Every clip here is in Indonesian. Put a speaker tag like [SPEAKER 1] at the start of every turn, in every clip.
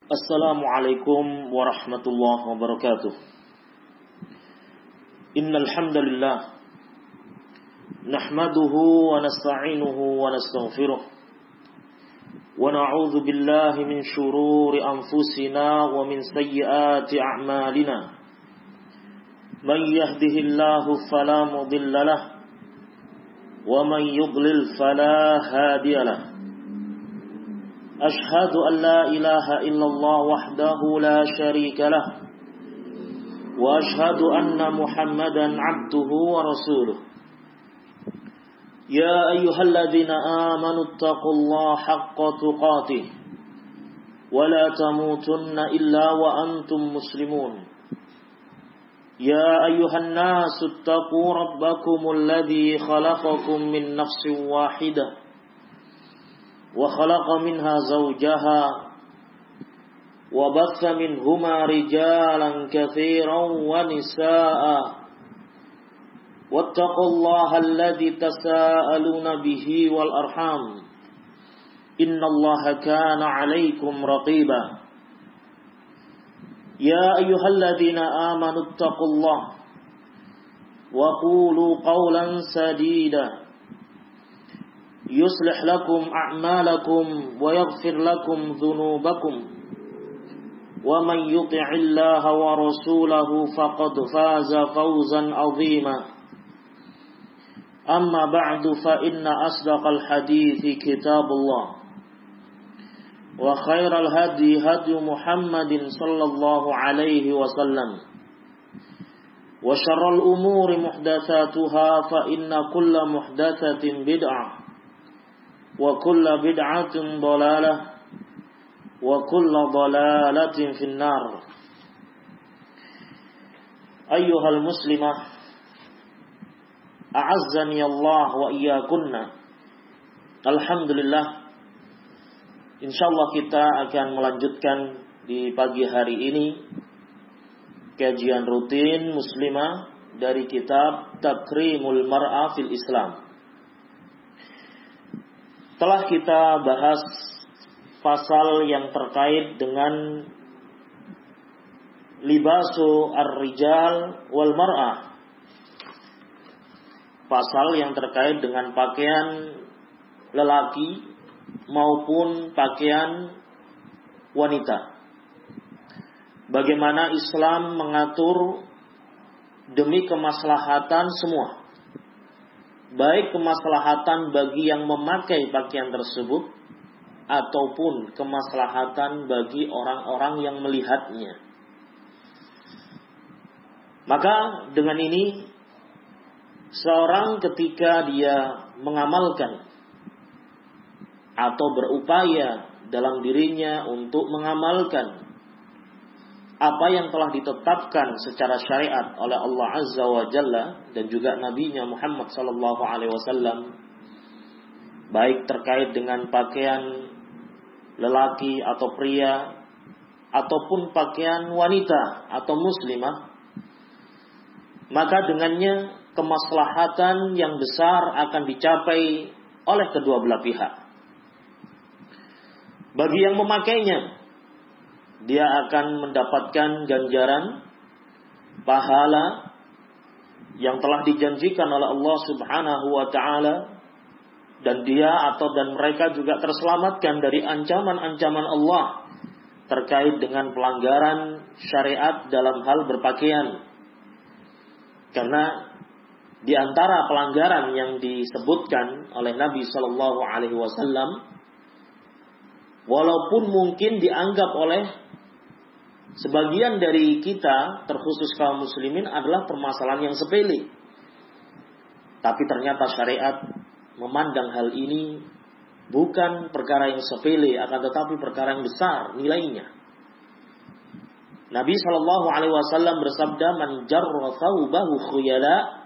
[SPEAKER 1] Assalamualaikum warahmatullahi wabarakatuh. Innal hamdalillah nahmaduhu wa nasta'inuhu wa nastaghfiruh wa na'udzu billahi min shururi anfusina wa min sayyiati a'malina. Man yahdihillahu fala mudilla lahu wa man yudlil fala hadiya lahu. أشهد أن لا إله إلا الله وحده لا شريك له وأشهد أن محمدا عبده ورسوله يا أيها الذين آمنوا اتقوا الله حق تقاته ولا تموتن إلا وأنتم مسلمون يا أيها الناس اتقوا ربكم الذي خلقكم من نفس واحدة وخلق منها زوجها وبث منهما رجالا كثيرا ونساء واتقوا الله الذي تساءلون به والأرحام إن الله كان عليكم رقيبا يا أيها الذين آمنوا اتقوا الله وقولوا قولا سديدا يصلح لكم أعمالكم ويغفر لكم ذنوبكم ومن يطع الله ورسوله فقد فاز فوزا عظيما أما بعد فإن أصدق الحديث كتاب الله وخير الهدي هدي محمد صلى الله عليه وسلم وشر الأمور محدثاتها فإن كل محدثة بدعة وكل بدعة ضلالة وكل ضلالة في النار. أيها المسلمة أعزني الله وإياكن. Alhamdulillah, insyaallah kita akan melanjutkan di pagi hari ini kajian rutin muslimah dari kitab Takrimul Mar'ah fil Islam. Telah kita bahas pasal yang terkait dengan libasu ar-rijal wal mar'ah. Pasal yang terkait dengan pakaian lelaki maupun pakaian wanita. Bagaimana Islam mengatur demi kemaslahatan semua. Baik kemaslahatan bagi yang memakai pakaian tersebut ataupun kemaslahatan bagi orang-orang yang melihatnya. Maka dengan ini seorang ketika dia mengamalkan atau berupaya dalam dirinya untuk mengamalkan apa yang telah ditetapkan secara syariat oleh Allah Azza wa Jalla dan juga Nabi-Nya Muhammad sallallahu alaihi wasallam, baik terkait dengan pakaian lelaki atau pria ataupun pakaian wanita atau muslimah, maka dengannya kemaslahatan yang besar akan dicapai oleh kedua belah pihak. Bagi yang memakainya, dia akan mendapatkan ganjaran pahala yang telah dijanjikan oleh Allah Subhanahu wa taala, dan dia dan mereka juga terselamatkan dari ancaman-ancaman Allah terkait dengan pelanggaran syariat dalam hal berpakaian. Karena di antara pelanggaran yang disebutkan oleh Nabi sallallahu alaihi wasallam, walaupun mungkin dianggap oleh sebagian dari kita, terkhusus kaum muslimin, adalah permasalahan yang sepele, tapi ternyata syariat memandang hal ini bukan perkara yang sepele, akan tetapi perkara yang besar nilainya. Nabi SAW bersabda, "Man jarra thawbahu khuyala,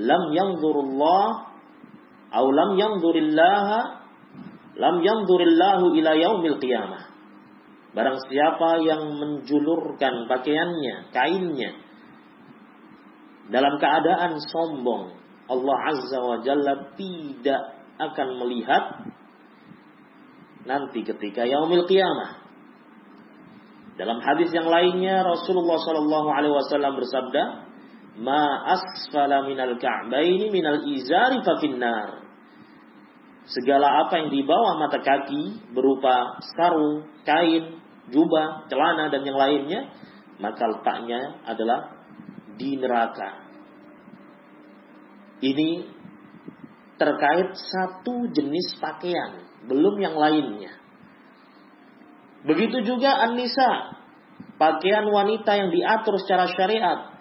[SPEAKER 1] lam yanzurullah, atau lam yanzurillahu ila yaumil qiyamah." Barang siapa yang menjulurkan pakaiannya, kainnya, dalam keadaan sombong, Allah Azza wa Jalla tidak akan melihat nanti ketika yaumil qiyamah. Dalam hadis yang lainnya Rasulullah sallallahu alaihi wasallam bersabda, "Ma asfala minal ka'baini minal izari fa finnar." Segala apa yang di bawah mata kaki berupa sarung, kain, jubah, celana dan yang lainnya, maka letaknya adalah di neraka. Ini terkait satu jenis pakaian, belum yang lainnya. Begitu juga an-nisa, pakaian wanita yang diatur secara syariat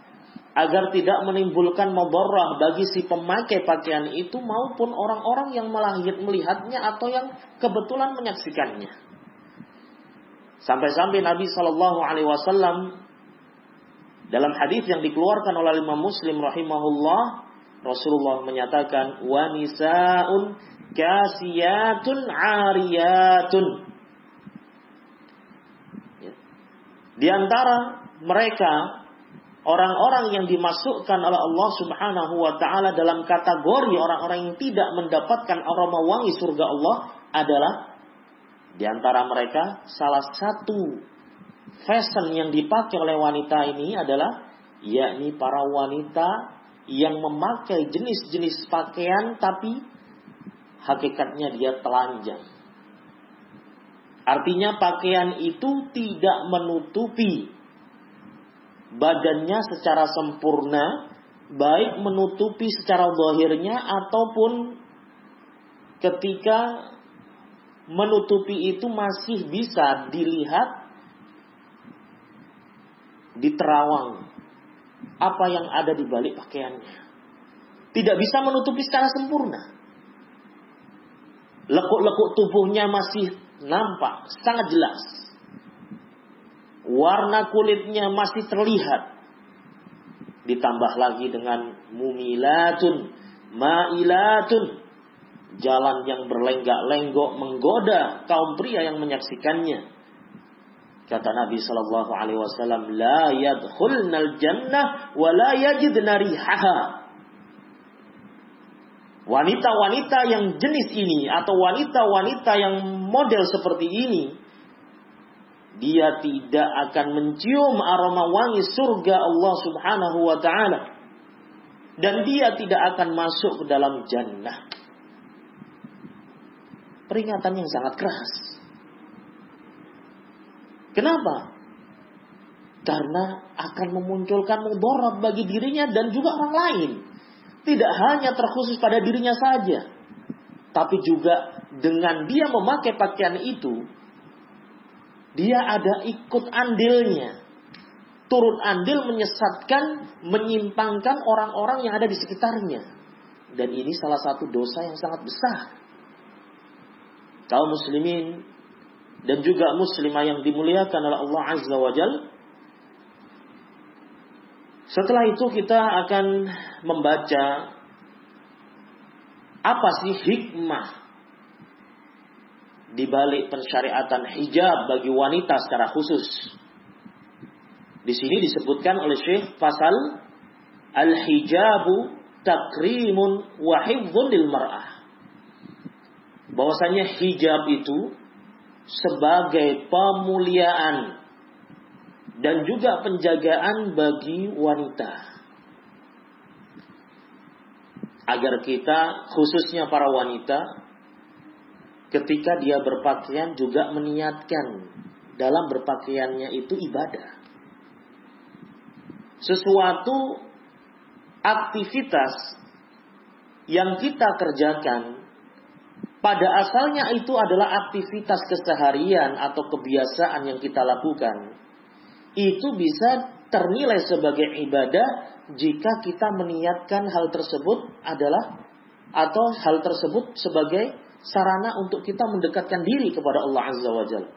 [SPEAKER 1] agar tidak menimbulkan madarrah bagi si pemakai pakaian itu maupun orang-orang yang melihatnya atau yang kebetulan menyaksikannya. Sampai-sampai Nabi sallallahu alaihi wasallam dalam hadis yang dikeluarkan oleh Imam Muslim rahimahullah, Rasulullah menyatakan, "Wa nisaun kasiyatun 'ariyatun." Di antara mereka orang-orang yang dimasukkan oleh Allah Subhanahu wa taala dalam kategori orang-orang yang tidak mendapatkan aroma wangi surga Allah adalah di antara mereka salah satu fashion yang dipakai oleh wanita ini adalah yakni para wanita yang memakai jenis-jenis pakaian tapi hakikatnya dia telanjang. Artinya pakaian itu tidak menutupi badannya secara sempurna, baik menutupi secara zahirnya ataupun ketika menutupi itu masih bisa dilihat di terawang apa yang ada di balik pakaiannya. Tidak bisa menutupi secara sempurna. Lekuk-lekuk tubuhnya masih nampak sangat jelas. Warna kulitnya masih terlihat. Ditambah lagi dengan mumilatun, mailatun, jalan yang berlenggak-lenggok menggoda kaum pria yang menyaksikannya. Kata Nabi sallallahu alaihi wasallam, "La yadkhulnal jannah wa la yajidna rihaha." Wanita-wanita yang jenis ini atau wanita-wanita yang model seperti ini, dia tidak akan mencium aroma wangi surga Allah Subhanahu wa taala, dan dia tidak akan masuk ke dalam jannah. Peringatan yang sangat keras. Kenapa? Karena akan memunculkan mudarat bagi dirinya dan juga orang lain. Tidak hanya terkhusus pada dirinya saja, tapi juga dengan dia memakai pakaian itu, dia ada ikut andilnya. Turut andil menyesatkan, menyimpangkan orang-orang yang ada di sekitarnya. Dan ini salah satu dosa yang sangat besar. Kaum muslimin dan juga muslimah yang dimuliakan oleh Allah Azza wa Jalla, setelah itu kita akan membaca apa sih hikmah di balik pensyariatan hijab bagi wanita secara khusus. Di sini disebutkan oleh Syekh pasal al-hijabu takrimun wa hifdzun lil mar'ah. Bahwasanya hijab itu sebagai pemuliaan dan juga penjagaan bagi wanita. Agar kita, khususnya para wanita, ketika dia berpakaian juga meniatkan dalam berpakaiannya itu ibadah. Sesuatu aktivitas yang kita kerjakan pada asalnya itu adalah aktivitas keseharian atau kebiasaan yang kita lakukan. Itu bisa ternilai sebagai ibadah jika kita meniatkan hal tersebut adalah atau hal tersebut sebagai sarana untuk kita mendekatkan diri kepada Allah Azza wa Jalla.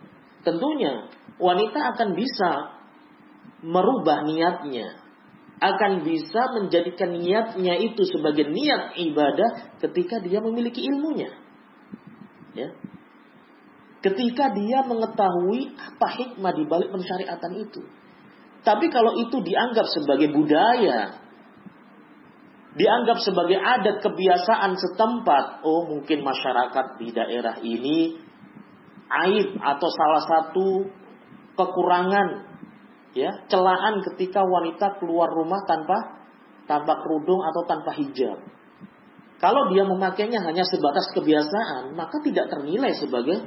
[SPEAKER 1] Tentunya wanita akan bisa merubah niatnya, akan bisa menjadikan niatnya itu sebagai niat ibadah ketika dia memiliki ilmunya. Ya. Ketika dia mengetahui apa hikmah di balik pensyariatan itu. Tapi kalau itu dianggap sebagai budaya, dianggap sebagai adat kebiasaan setempat. Oh, mungkin masyarakat di daerah ini aib atau salah satu kekurangan, ya, celaan ketika wanita keluar rumah tanpa kerudung atau tanpa hijab. Kalau dia memakainya hanya sebatas kebiasaan, maka tidak ternilai sebagai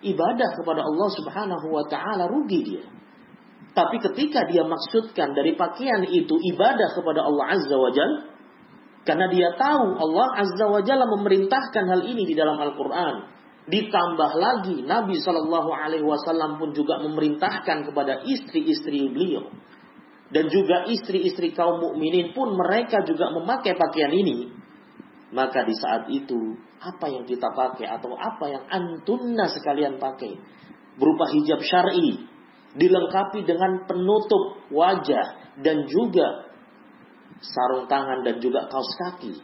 [SPEAKER 1] ibadah kepada Allah Subhanahu wa taala, rugi dia. Tapi ketika dia maksudkan dari pakaian itu ibadah kepada Allah Azza wa Jalla, karena dia tahu Allah Azza wa Jalla memerintahkan hal ini di dalam Al-Quran. Ditambah lagi Nabi SAW pun juga memerintahkan kepada istri-istri beliau. Dan juga istri-istri kaum mukminin pun mereka juga memakai pakaian ini. Maka di saat itu apa yang kita pakai atau apa yang antunna sekalian pakai berupa hijab syar'i, dilengkapi dengan penutup wajah dan juga sarung tangan dan juga kaos kaki,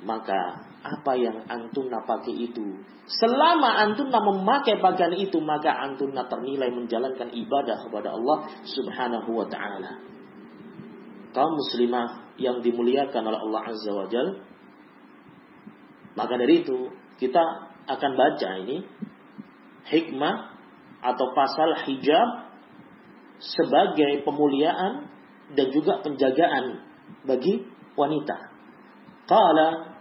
[SPEAKER 1] maka apa yang antunna pakai itu, selama antunna memakai pakaian itu, maka antunna ternilai menjalankan ibadah kepada Allah Subhanahu wa ta'ala. Kaum muslimah yang dimuliakan oleh Allah Azza wa Jalla, maka dari itu kita akan baca ini hikmah atau pasal hijab sebagai pemuliaan dan juga penjagaan bagi wanita. Qala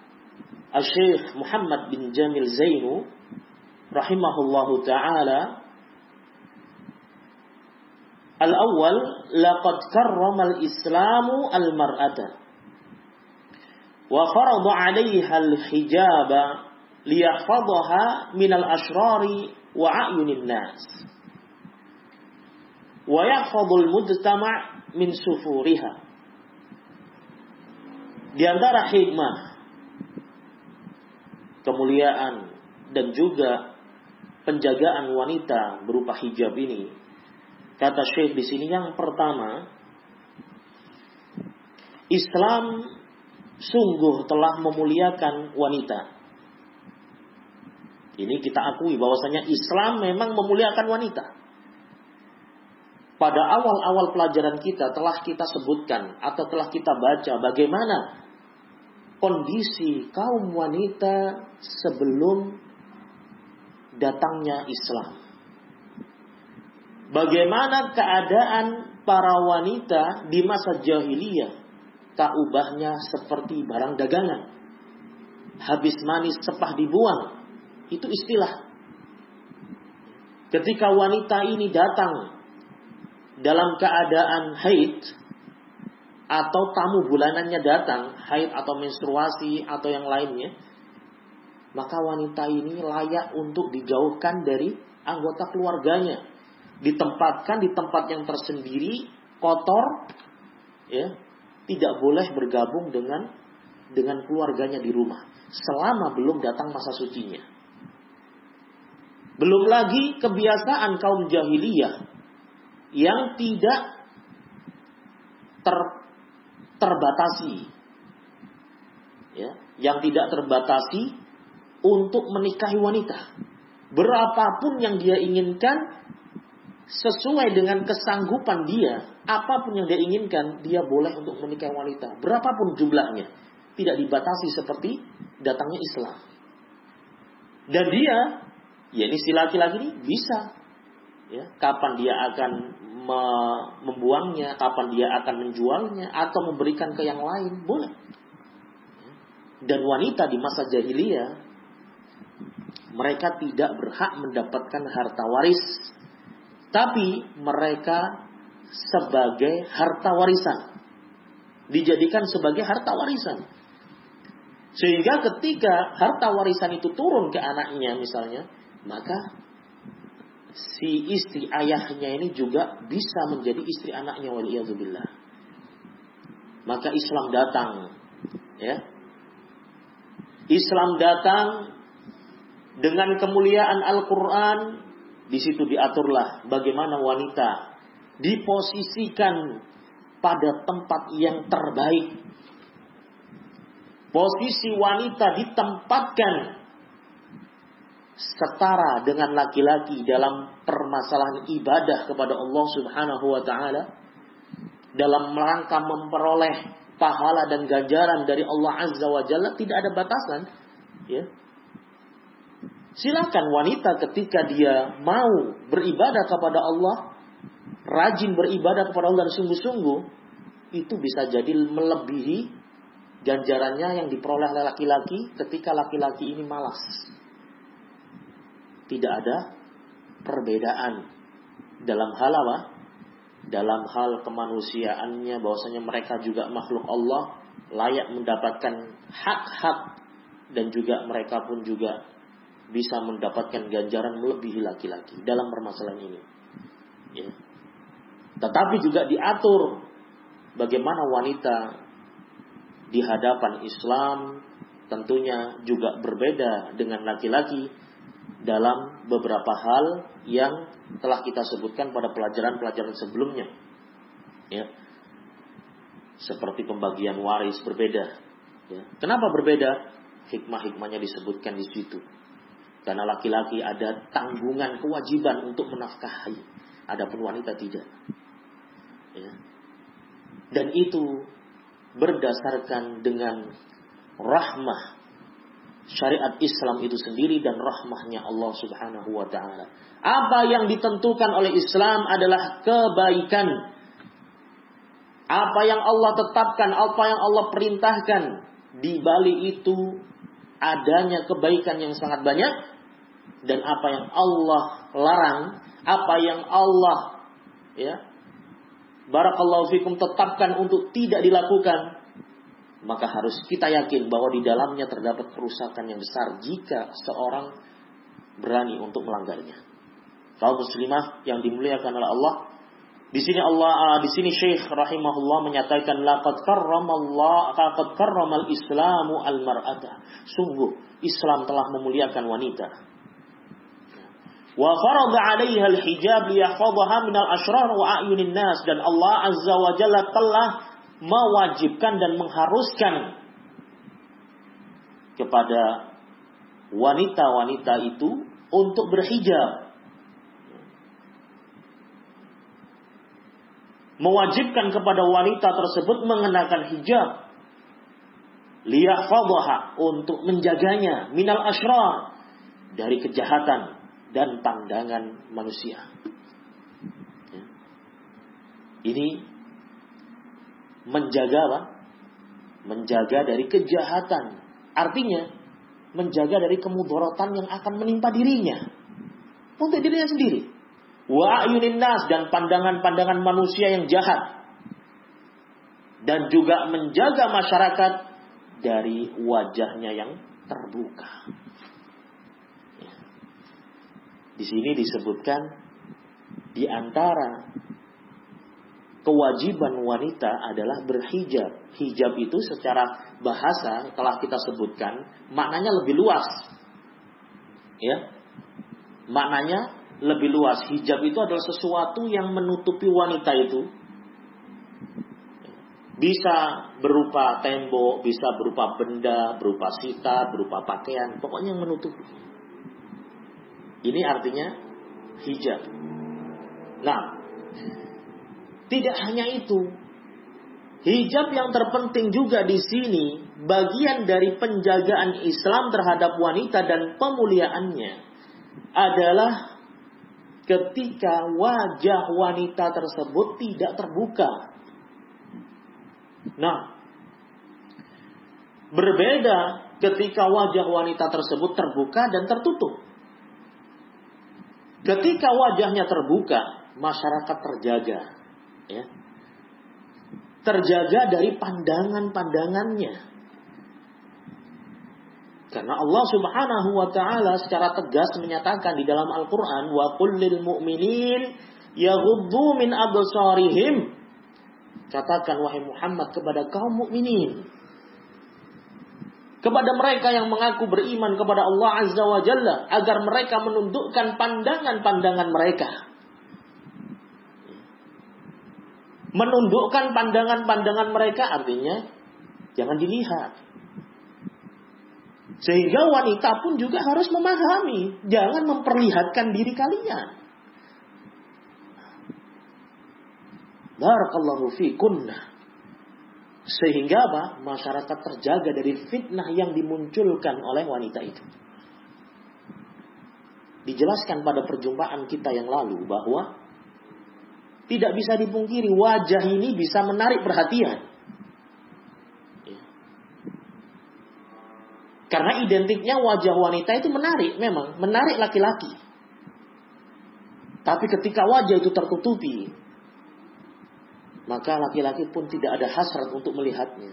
[SPEAKER 1] Asy-Syaikh Muhammad bin Jamil Zainu rahimahullahu taala, al-awwal, laqad karrama al-islamu al-mar'ata wa farada 'alayha al-hijaba liyahfadhaha min al-ashrari wa 'ayunin nas wa yahfadhul mujtama' min sufuriha. Di antara hikmah, kemuliaan dan juga penjagaan wanita berupa hijab ini, kata Syekh di sini, yang pertama, Islam sungguh telah memuliakan wanita. Ini kita akui bahwasanya Islam memang memuliakan wanita. Pada awal-awal pelajaran kita telah kita sebutkan atau telah kita baca bagaimana kondisi kaum wanita sebelum datangnya Islam. Bagaimana keadaan para wanita di masa jahiliyah, tak ubahnya seperti barang dagangan. Habis manis sepah dibuang. Itu istilah. Ketika wanita ini datang dalam keadaan haid atau tamu bulanannya datang, haid atau menstruasi atau yang lainnya, maka wanita ini layak untuk dijauhkan dari anggota keluarganya, ditempatkan di tempat yang tersendiri, kotor, ya, tidak boleh bergabung dengan keluarganya di rumah selama belum datang masa sucinya. Belum lagi kebiasaan kaum jahiliyah yang tidak terbatasi, ya, yang tidak terbatasi untuk menikahi wanita. Berapapun yang dia inginkan, sesuai dengan kesanggupan dia, apapun yang dia inginkan, dia boleh untuk menikahi wanita. Berapapun jumlahnya, tidak dibatasi seperti datangnya Islam. Dan dia, ya ini si laki-laki ini bisa, ya, kapan dia akan membuangnya, kapan dia akan menjualnya atau memberikan ke yang lain, boleh. Dan wanita di masa jahiliyah, mereka tidak berhak mendapatkan harta waris, tapi mereka sebagai harta warisan, dijadikan sebagai harta warisan. Sehingga ketika harta warisan itu turun ke anaknya misalnya, maka si istri ayahnya ini juga bisa menjadi istri anaknya, waliyadzubillah. Maka Islam datang, ya. Islam datang dengan kemuliaan Al-Quran. Di situ diaturlah bagaimana wanita diposisikan pada tempat yang terbaik. Posisi wanita ditempatkan setara dengan laki-laki dalam permasalahan ibadah kepada Allah Subhanahu wa ta'ala, dalam rangka memperoleh pahala dan ganjaran dari Allah Azza wa Jalla tidak ada batasan. Ya. Silakan wanita ketika dia mau beribadah kepada Allah, rajin beribadah kepada Allah dan sungguh-sungguh, itu bisa jadi melebihi ganjarannya yang diperoleh oleh laki-laki ketika laki-laki ini malas. Tidak ada perbedaan dalam hal apa? Dalam hal kemanusiaannya, bahwasanya mereka juga makhluk Allah, layak mendapatkan hak-hak, dan juga mereka pun juga bisa mendapatkan ganjaran melebihi laki-laki dalam permasalahan ini. Ya. Tetapi juga diatur bagaimana wanita di hadapan Islam tentunya juga berbeda dengan laki-laki dalam beberapa hal yang telah kita sebutkan pada pelajaran-pelajaran sebelumnya. Ya. Seperti pembagian waris berbeda. Ya. Kenapa berbeda? Hikmah-hikmahnya disebutkan di situ. Karena laki-laki ada tanggungan kewajiban untuk menafkahi, adapun wanita tidak. Ya. Dan itu berdasarkan dengan rahmah syariat Islam itu sendiri dan rahmahnya Allah Subhanahu wa ta'ala. Apa yang ditentukan oleh Islam adalah kebaikan. Apa yang Allah tetapkan, apa yang Allah perintahkan, di balik itu adanya kebaikan yang sangat banyak. Dan apa yang Allah larang, apa yang Allah barakallahu fikum tetapkan untuk tidak dilakukan, maka harus kita yakin bahwa di dalamnya terdapat kerusakan yang besar jika seorang berani untuk melanggarnya. Kaum muslimah yang dimuliakan oleh Allah, di sini Syekh rahimahullah menyatakan laqad karramal Islamu al-mar'ata. Sungguh Islam telah memuliakan wanita. Wa farada 'alaiha al-hijab liyahfadhaha minal asyrar wa a'yunin nas, dan Allah Azza wa Jalla telah mewajibkan dan mengharuskan kepada wanita-wanita itu untuk berhijab. Mewajibkan kepada wanita tersebut mengenakan hijab. Liyahfadhaha, untuk menjaganya, minal asyrar, dari kejahatan dan pandangan manusia. Ya. Ini menjaga apa? Menjaga dari kejahatan. Artinya menjaga dari kemudaratan yang akan menimpa dirinya, untuk dirinya sendiri. Wa ayunin nas, dan pandangan-pandangan manusia yang jahat. Dan juga menjaga masyarakat dari wajahnya yang terbuka. Di sini disebutkan di antara kewajiban wanita adalah berhijab. Hijab itu secara bahasa telah kita sebutkan maknanya lebih luas. Ya. Maknanya lebih luas. Hijab itu adalah sesuatu yang menutupi wanita itu. Bisa berupa tembok, bisa berupa benda, berupa sitar, berupa pakaian, pokoknya yang menutupi. Ini artinya hijab. Nah, tidak hanya itu. Hijab yang terpenting juga di sini, bagian dari penjagaan Islam terhadap wanita dan pemuliaannya adalah ketika wajah wanita tersebut tidak terbuka. Nah, berbeda ketika wajah wanita tersebut terbuka dan tertutup. Ketika wajahnya terbuka, masyarakat terjaga, ya. Terjaga dari pandangan-pandangannya. Karena Allah Subhanahu wa ta'ala secara tegas menyatakan di dalam Al-Quran, wa qul lil mu'minin yaghuddu min absarihim. Katakan wahai Muhammad kepada kaum mukminin, kepada mereka yang mengaku beriman kepada Allah Azza wa Jalla, agar mereka menundukkan pandangan-pandangan mereka. Menundukkan pandangan-pandangan mereka artinya jangan dilihat. Sehingga wanita pun juga harus memahami, jangan memperlihatkan diri kalian. Barakallahu fikunna. Sehingga apa? Masyarakat terjaga dari fitnah yang dimunculkan oleh wanita itu. Dijelaskan pada perjumpaan kita yang lalu bahwa tidak bisa dipungkiri wajah ini bisa menarik perhatian. Ya. Karena identiknya wajah wanita itu menarik, memang menarik laki-laki. Tapi ketika wajah itu tertutupi, maka laki-laki pun tidak ada hasrat untuk melihatnya.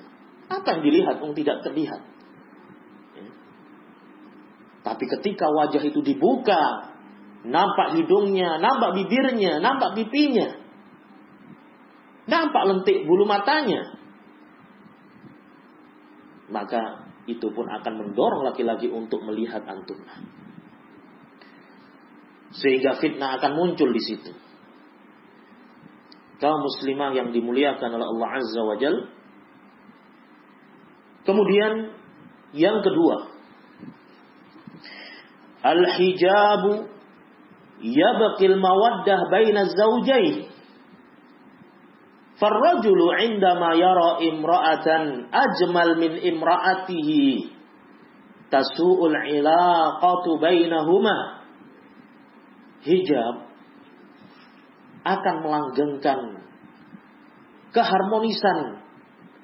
[SPEAKER 1] Apa yang dilihat tidak terlihat. Ya. Tapi ketika wajah itu dibuka, nampak hidungnya, nampak bibirnya, nampak pipinya, nampak lentik bulu matanya, maka itu pun akan mendorong laki-laki untuk melihat antum. Sehingga fitnah akan muncul di situ. Kaum muslimah yang dimuliakan oleh Allah Azza wa Jal. Kemudian yang kedua, al-hijabu yabqil mawaddah baina zawjayn. Farrajulu 'indama yara imra'atan ajmal min imra'atihi tasu'ul 'ilaqatu bainahuma. Hijab akan melanggengkan keharmonisan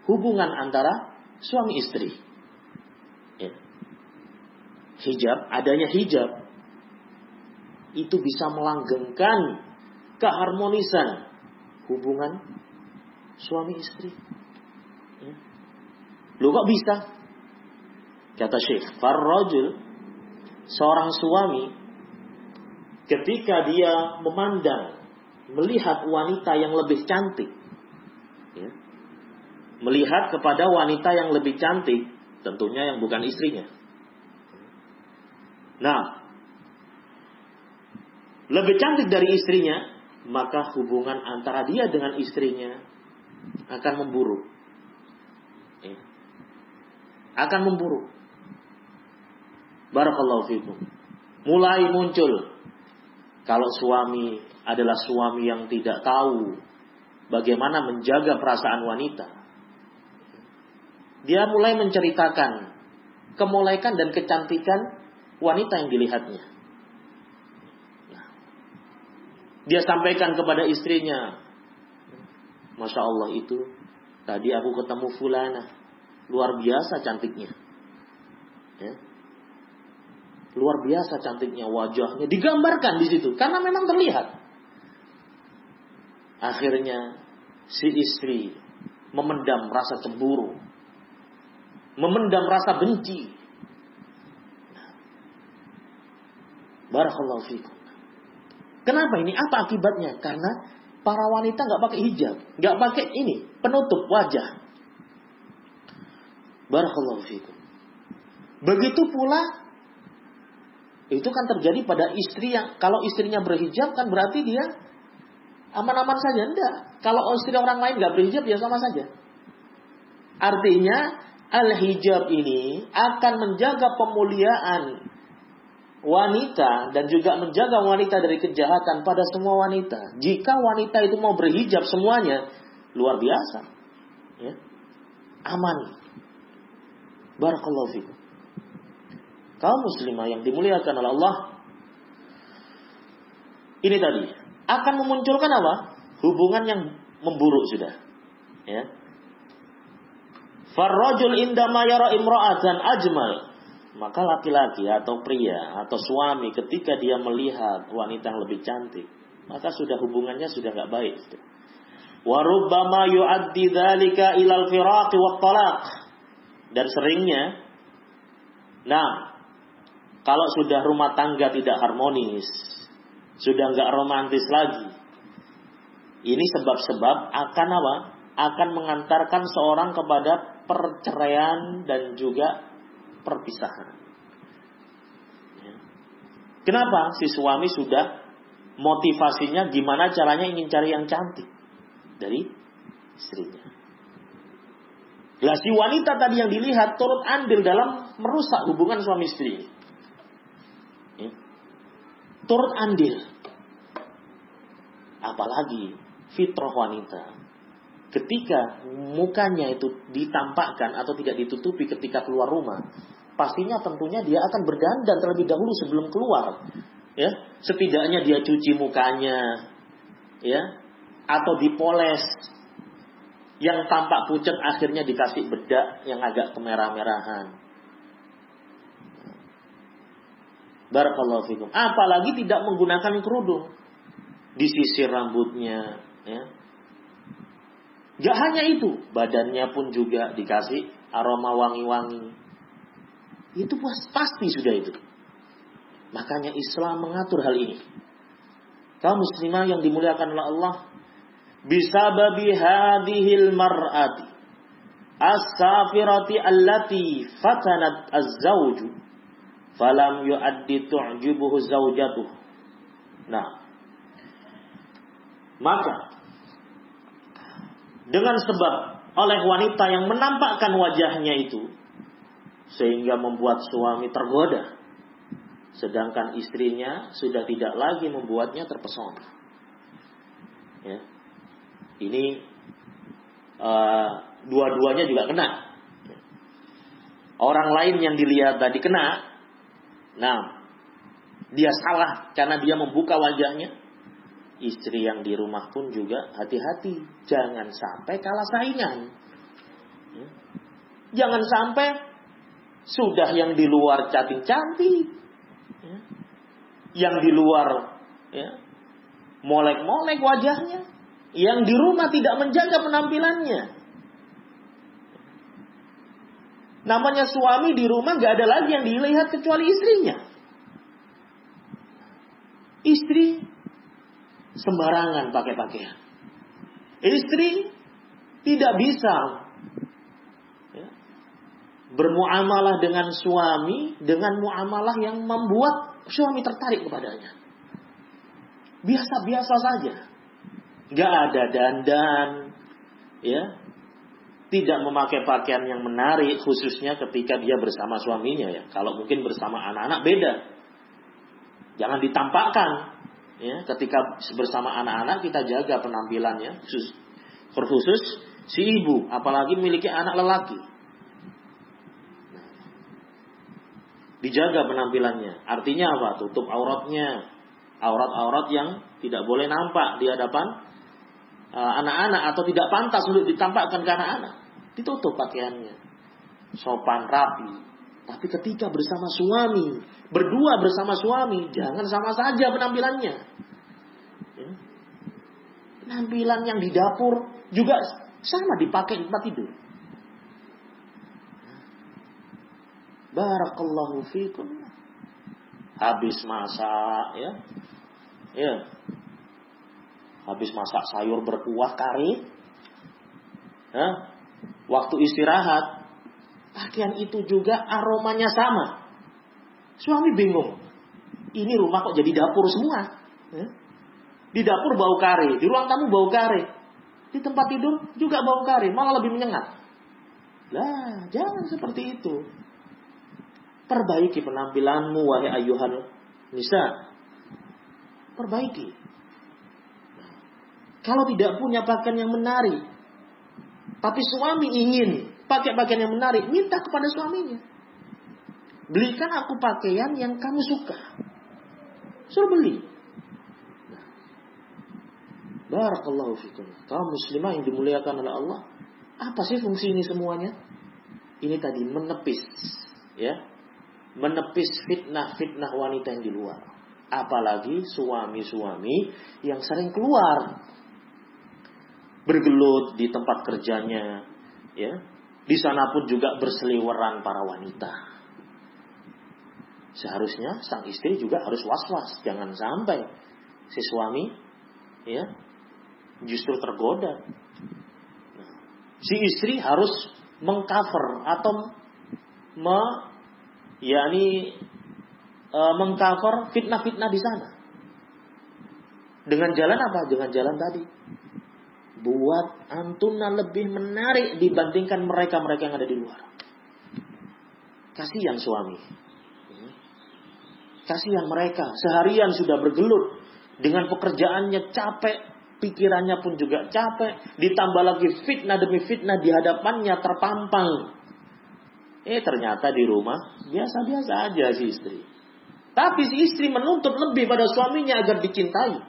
[SPEAKER 1] hubungan antara suami istri. Ya. Hijab, adanya hijab itu bisa melanggengkan keharmonisan hubungan suami istri. Ya. Loh kok bisa? Kata Syekh, farrajul, seorang suami ketika dia memandang, melihat wanita yang lebih cantik, ya, melihat kepada wanita yang lebih cantik, tentunya yang bukan istrinya. Nah, lebih cantik dari istrinya, maka hubungan antara dia dengan istrinya akan memburuk. Ya. Akan memburuk. Barakallahu fikum. Mulai muncul, kalau suami adalah suami yang tidak tahu bagaimana menjaga perasaan wanita, dia mulai menceritakan kemolekan dan kecantikan wanita yang dilihatnya. Dia sampaikan kepada istrinya, Masya Allah itu, tadi aku ketemu fulana, luar biasa cantiknya. Ya. Luar biasa cantiknya wajahnya, digambarkan di situ, karena memang terlihat. Akhirnya si istri memendam rasa cemburu, memendam rasa benci. Barakallahu fikum. Kenapa ini? Apa akibatnya? Karena para wanita nggak pakai hijab, nggak pakai ini penutup wajah. Barakallahu fikum. Begitu pula itu kan terjadi pada istri yang kalau istrinya berhijab kan berarti dia aman-aman saja. Enggak. Kalau istri orang lain nggak berhijab ya sama saja. Artinya al-hijab ini akan menjaga pemuliaan wanita dan juga menjaga wanita dari kejahatan pada semua wanita. Jika wanita itu mau berhijab semuanya, luar biasa. Ya. Aman. Barakallahu fikum. Kaum muslimah yang dimuliakan oleh Allah, ini tadi akan memunculkan apa? Hubungan yang memburuk sudah. Ya. Farrajul indama yara imra'atan ajmal. Maka laki-laki atau pria atau suami ketika dia melihat wanita yang lebih cantik, maka sudah hubungannya sudah enggak baik. Wa rubbama yu'addi dzalika ilal firaq wa talaq. Dan seringnya, kalau sudah rumah tangga tidak harmonis, sudah enggak romantis lagi, ini sebab-sebab akan apa? Akan mengantarkan seorang kepada perceraian dan juga perpisahan. Ya. Kenapa? Si suami sudah motivasinya gimana caranya ingin cari yang cantik dari istrinya. Lah si wanita tadi yang dilihat turut andil dalam merusak hubungan suami istri. Ya. Turut andil. Apalagi fitrah wanita. ketika mukanya itu ditampakkan atau tidak ditutupi ketika keluar rumah, pastinya tentunya dia akan berdandan terlebih dahulu sebelum keluar. Ya, setidaknya dia cuci mukanya, ya, atau dipoles. Yang tampak pucat akhirnya dikasih bedak yang agak kemerah-merahan. Barakallahu fikum. Apalagi tidak menggunakan kerudung, disisir rambutnya, ya. Gak hanya itu, badannya pun juga dikasih aroma wangi-wangi. Itu pasti sudah itu. Makanya Islam mengatur hal ini. Kaum muslimah yang dimuliakan oleh Allah, bisababi hadhil mar'ati as-safirati allati fatanat az-zawju falam yu'addi tu'jibuhu zawjatuh. Nah, maka dengan sebab oleh wanita yang menampakkan wajahnya itu sehingga membuat suami tergoda, sedangkan istrinya sudah tidak lagi membuatnya terpesona. Ya. Ini dua-duanya juga kena. Orang lain yang dilihat tadi kena. Nah, dia salah karena dia membuka wajahnya. Istri yang di rumah pun juga hati-hati, jangan sampai kalah saingan. Jangan sampai sudah yang di luar cantik-cantik, yang di luar molek-molek wajahnya, yang di rumah tidak menjaga penampilannya. Namanya suami di rumah gak ada lagi yang dilihat kecuali istrinya. Istri sembarangan pakai pakaian. Istri tidak bisa bermuamalah dengan suami dengan muamalah yang membuat suami tertarik kepadanya. Biasa-biasa saja. Gak ada dandan, ya. Tidak memakai pakaian yang menarik, khususnya ketika dia bersama suaminya, ya. Kalau mungkin bersama anak-anak beda. Jangan ditampakkan. Ya, ketika bersama anak-anak kita jaga penampilannya, khusus si ibu, apalagi memiliki anak lelaki. Dijaga penampilannya. Artinya apa? Tutup auratnya. Aurat-aurat yang tidak boleh nampak di hadapan anak-anak atau tidak pantas untuk ditampakkan ke anak-anak. Ditutup pakaiannya. Sopan, rapi. Tapi ketika bersama suami, berdua bersama suami, jangan sama saja penampilannya. Ya. Penampilan yang di dapur juga sama dipakai di tempat tidur. Barakallahu fikum. Habis masak, ya. Habis masak sayur berkuah kari. Ya. Waktu istirahat, pakaian itu juga aromanya sama. Suami bingung. Ini rumah kok jadi dapur semua? Ya. Di dapur bau kari, di ruang tamu bau kari, di tempat tidur juga bau kari, malah lebih menyengat. Lah, jangan seperti itu. Perbaiki penampilanmu, wahai ayyuhan nisa. Perbaiki. Kalau tidak punya pakaian yang menarik, tapi suami ingin pakai pakaian yang menarik, minta kepada suaminya. Belikan aku pakaian yang kamu suka. Suruh beli. Nah. Barakallahu fikum. Kaum muslimah yang dimuliakan oleh Allah. Apa sih fungsi ini semuanya? Ini tadi menepis. Ya. Menepis fitnah-fitnah wanita yang di luar. Apalagi suami-suami yang sering keluar. Bergelut di tempat kerjanya. Ya. Di sana pun juga berseliweran para wanita. Seharusnya sang istri juga harus was-was. Jangan sampai si suami justru tergoda. Si istri harus mengcover atau mengcover fitnah-fitnah di sana. Dengan jalan apa? Dengan jalan tadi. Buat antuna lebih menarik dibandingkan mereka-mereka yang ada di luar. Kasihan suami. Kasihan mereka. Seharian sudah bergelut. Dengan pekerjaannya capek. pikirannya pun juga capek, ditambah lagi fitnah demi fitnah di hadapannya terpampang. Ternyata di rumah biasa-biasa aja si istri. Tapi si istri menuntut lebih pada suaminya agar dicintai.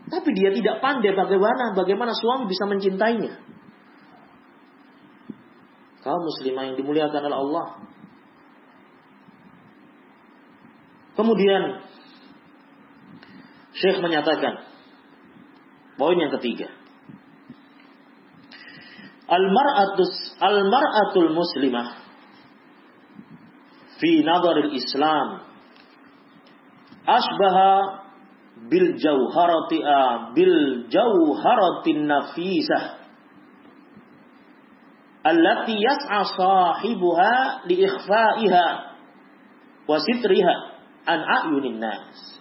[SPEAKER 1] Tapi dia tidak pandai bagaimana suami bisa mencintainya. Kaum muslimah yang dimuliakan oleh Allah. Kemudian Syekh menyatakan poin yang ketiga. Al-mar'atul muslimah fi nadharil Islam asbaha bil jawharatin nafisah allati yas'a sahibuha li ikhfa'iha wa sitriha an a'yunin nas.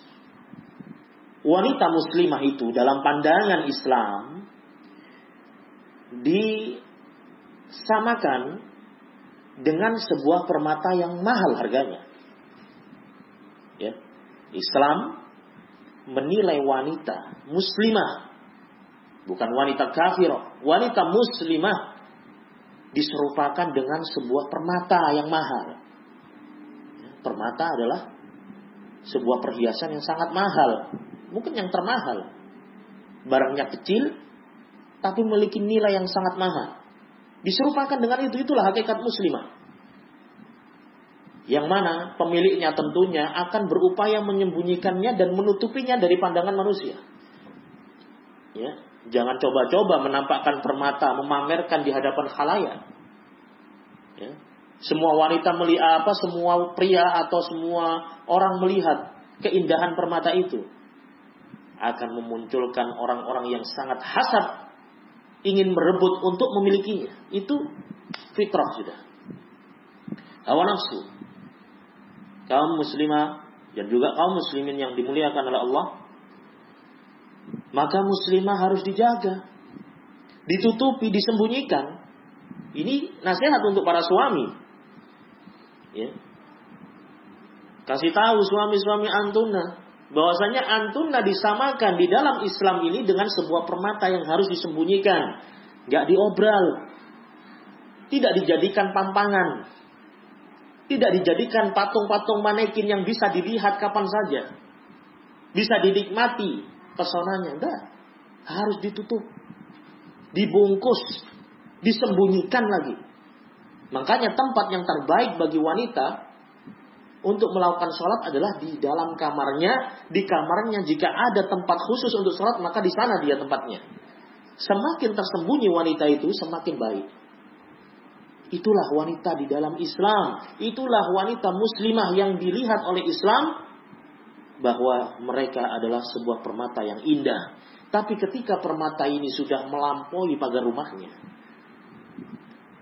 [SPEAKER 1] Wanita muslimah itu dalam pandangan Islam disamakan dengan sebuah permata yang mahal harganya. Ya. Islam menilai wanita muslimah, bukan wanita kafirah, wanita muslimah diserupakan dengan sebuah permata yang mahal. Permata adalah sebuah perhiasan yang sangat mahal, mungkin yang termahal. Barangnya kecil, tapi memiliki nilai yang sangat mahal. Diserupakan dengan itulah hakikat muslimah. Yang mana pemiliknya tentunya akan berupaya menyembunyikannya dan menutupinya dari pandangan manusia. Ya, jangan coba-coba menampakkan permata, memamerkan di hadapan khalayak. Ya. Semua wanita melihat semua pria atau semua orang melihat keindahan permata itu, akan memunculkan orang-orang yang sangat hasad, ingin merebut untuk memilikinya. Itu fitrah sudah, hawa nafsu. Kaum muslimah dan juga kaum muslimin yang dimuliakan oleh Allah, maka muslimah harus dijaga, ditutupi, disembunyikan. Ini nasihat untuk para suami. Ya. Kasih tahu suami-suami antuna bahwasanya antuna disamakan di dalam Islam ini dengan sebuah permata yang harus disembunyikan, enggak diobral, tidak dijadikan pampangan, tidak dijadikan patung-patung manekin yang bisa dilihat kapan saja, bisa dinikmati pesonanya. Enggak, harus ditutup, dibungkus, disembunyikan lagi. Makanya tempat yang terbaik bagi wanita untuk melakukan sholat adalah di dalam kamarnya. Di kamarnya jika ada tempat khusus untuk sholat, maka di sana dia tempatnya. Semakin tersembunyi wanita itu, semakin baik. Itulah wanita di dalam Islam. Itulah wanita muslimah yang dilihat oleh Islam, bahwa mereka adalah sebuah permata yang indah. Tapi ketika permata ini sudah melampaui pagar rumahnya,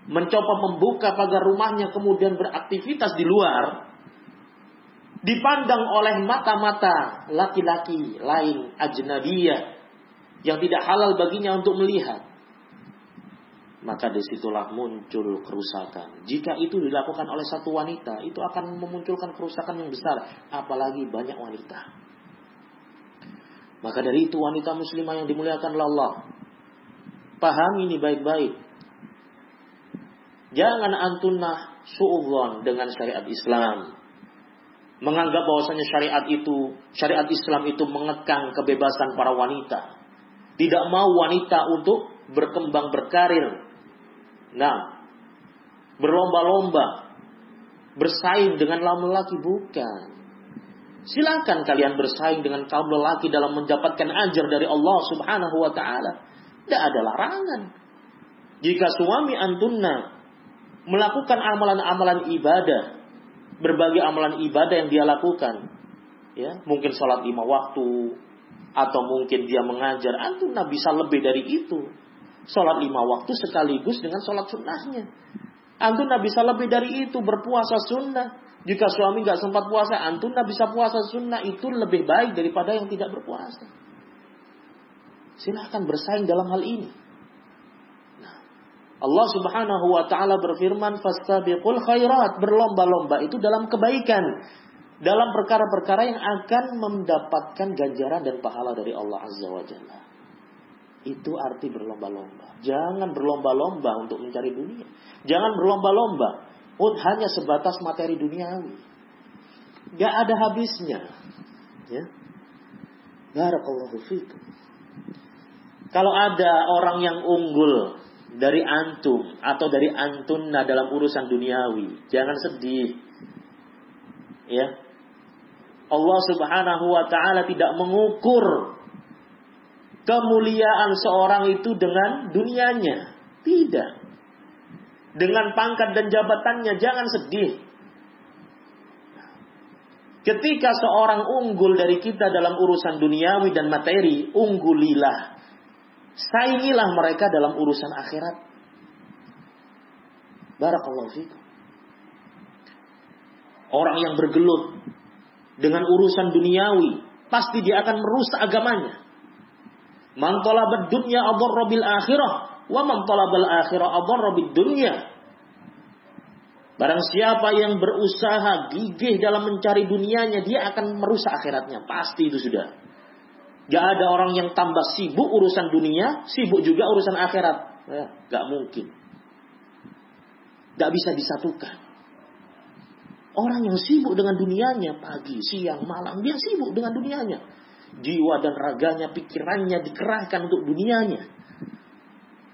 [SPEAKER 1] mencoba membuka pagar rumahnya, kemudian beraktivitas di luar, dipandang oleh mata-mata laki-laki lain, ajnabiyah, yang tidak halal baginya untuk melihat, maka disitulah muncul kerusakan. Jika itu dilakukan oleh satu wanita, itu akan memunculkan kerusakan yang besar, apalagi banyak wanita. Maka dari itu wanita muslimah yang dimuliakan oleh Allah, pahami ini baik-baik. Jangan antunah su'udzon dengan syariat Islam, menganggap bahwasanya syariat Islam itu mengekang kebebasan para wanita, tidak mau wanita untuk berkembang berkarir, berlomba-lomba, bersaing dengan kaum lelaki. Bukan. Silakan kalian bersaing dengan kaum lelaki dalam mendapatkan ajar dari Allah Subhanahu wa taala. Tidak ada larangan. Jika suami antunna melakukan amalan-amalan ibadah, berbagai amalan ibadah yang dia lakukan, ya, mungkin sholat 5 waktu, atau mungkin dia mengajar, antunna bisa lebih dari itu. Sholat 5 waktu sekaligus dengan sholat sunnahnya. Antunna bisa lebih dari itu, berpuasa sunnah. Jika suami gak sempat puasa, antunna bisa puasa sunnah. Itu lebih baik daripada yang tidak berpuasa. Silahkan bersaing dalam hal ini. Allah Subhanahu wa taala berfirman, fastabiqul khairat, berlomba-lomba itu dalam kebaikan, dalam perkara-perkara yang akan mendapatkan ganjaran dan pahala dari Allah Azza wa Jalla. Itu arti berlomba-lomba. Jangan berlomba-lomba untuk mencari dunia. Jangan berlomba-lomba hanya sebatas materi duniawi. Gak ada habisnya. Ya. Barakallahu fikum. Kalau ada orang yang unggul dari antum atau dari antunna dalam urusan duniawi, jangan sedih. Ya. Allah Subhanahu wa taala tidak mengukur kemuliaan seorang itu dengan dunianya. Tidak. Dengan pangkat dan jabatannya, jangan sedih. Ketika seorang unggul dari kita dalam urusan duniawi dan materi, unggulilah. Saingilah mereka dalam urusan akhirat. Barakallahu fikum. Orang yang bergelut dengan urusan duniawi, pasti dia akan merusak agamanya. Man talabad dunya adarra bil akhirah, wa man talabal akhirah adarra bid dunya. Barang siapa yang berusaha gigih dalam mencari dunianya, dia akan merusak akhiratnya. Pasti itu sudah. Gak ada orang yang tambah sibuk urusan dunia, sibuk juga urusan akhirat. Ya, gak mungkin. Gak bisa disatukan. Orang yang sibuk dengan dunianya, pagi, siang, malam, dia sibuk dengan dunianya. Jiwa dan raganya, pikirannya dikerahkan untuk dunianya.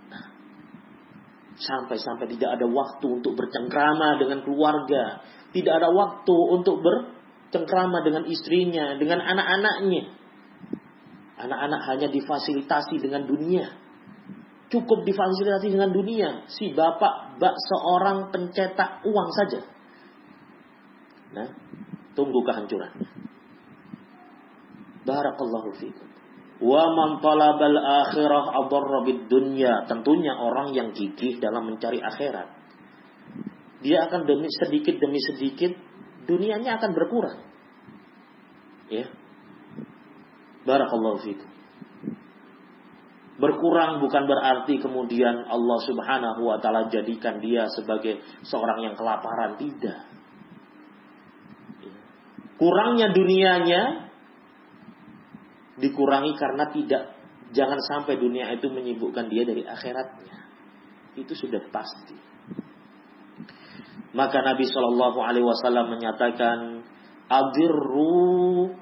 [SPEAKER 1] Nah, sampai-sampai tidak ada waktu untuk bercengkrama dengan keluarga. Tidak ada waktu untuk bercengkrama dengan istrinya, dengan anak-anaknya. Anak-anak hanya difasilitasi dengan dunia. Cukup difasilitasi dengan dunia. Si bapak seorang pencetak uang saja. Nah, tunggu kehancurannya. Barakallahu fikum. Wa man talabal akhirah adarra bid dunya. Tentunya orang yang gigih dalam mencari akhirat, dia akan demi sedikit dunianya akan berkurang. Ya. Barakallahu fikum. Berkurang bukan berarti kemudian Allah Subhanahu wa taala jadikan dia sebagai seorang yang kelaparan, tidak. Kurangnya dunianya dikurangi karena jangan sampai dunia itu menyibukkan dia dari akhiratnya. Itu sudah pasti. Maka Nabi Shallallahu Alaihi Wasallam menyatakan, adirru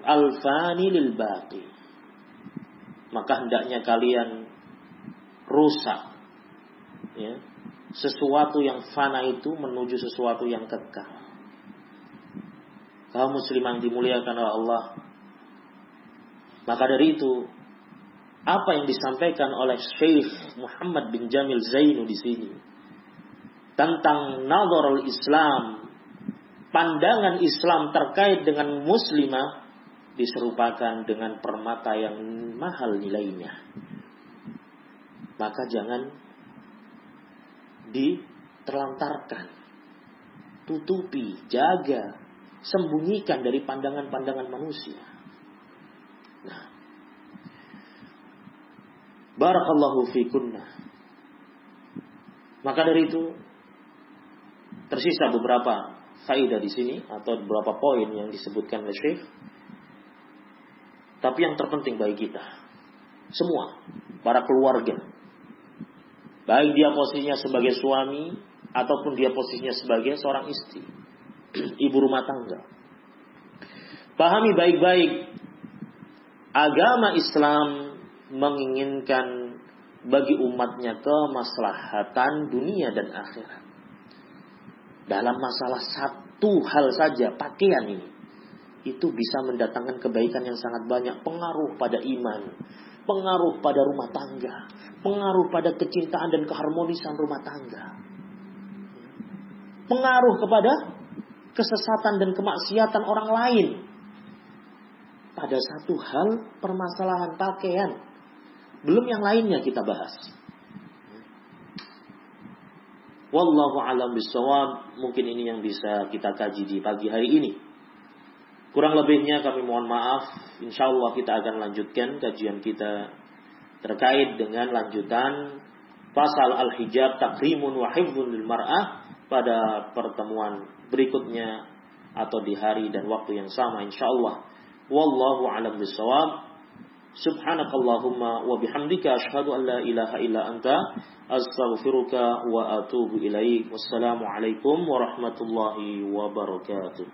[SPEAKER 1] al-fani lil baqi. Maka hendaknya kalian rusak, ya, sesuatu yang fana itu menuju sesuatu yang kekal. Kaum muslimah yang dimuliakan oleh Allah. Maka dari itu, apa yang disampaikan oleh Syekh Muhammad bin Jamil Zainu di sini tentang nazarul Islam, pandangan Islam terkait dengan muslimah, diserupakan dengan permata yang mahal nilainya. Maka jangan diterlantarkan, tutupi, jaga, sembunyikan dari pandangan-pandangan manusia. Nah, barakallahu fikunna. Maka dari itu tersisa beberapa faedah di sini atau beberapa poin yang disebutkan oleh Syekh. Tapi yang terpenting bagi kita semua, para keluarga, baik dia posisinya sebagai suami ataupun dia posisinya sebagai seorang istri, ibu rumah tangga, pahami baik-baik, agama Islam menginginkan bagi umatnya kemaslahatan dunia dan akhirat. Dalam masalah satu hal saja, pakaian ini, itu bisa mendatangkan kebaikan yang sangat banyak. Pengaruh pada iman, pengaruh pada rumah tangga, pengaruh pada kecintaan dan keharmonisan rumah tangga, pengaruh kepada kesesatan dan kemaksiatan orang lain. Pada satu hal permasalahan pakaian, belum yang lainnya kita bahas. Wallahu a'lam bishawab. Mungkin ini yang bisa kita kaji di pagi hari ini. Kurang lebihnya kami mohon maaf. Insyaallah kita akan lanjutkan kajian kita terkait dengan lanjutan pasal al-hijab takrimun wa hifdzun lil mar'ah pada pertemuan berikutnya atau di hari dan waktu yang sama insyaallah. Wallahu a'lam bishawab. Subhanakallahumma wa bihamdika asyhadu an la ilaha illa anta astaghfiruka wa atubu ilaik. Wassalamu alaikum warahmatullahi wabarakatuh.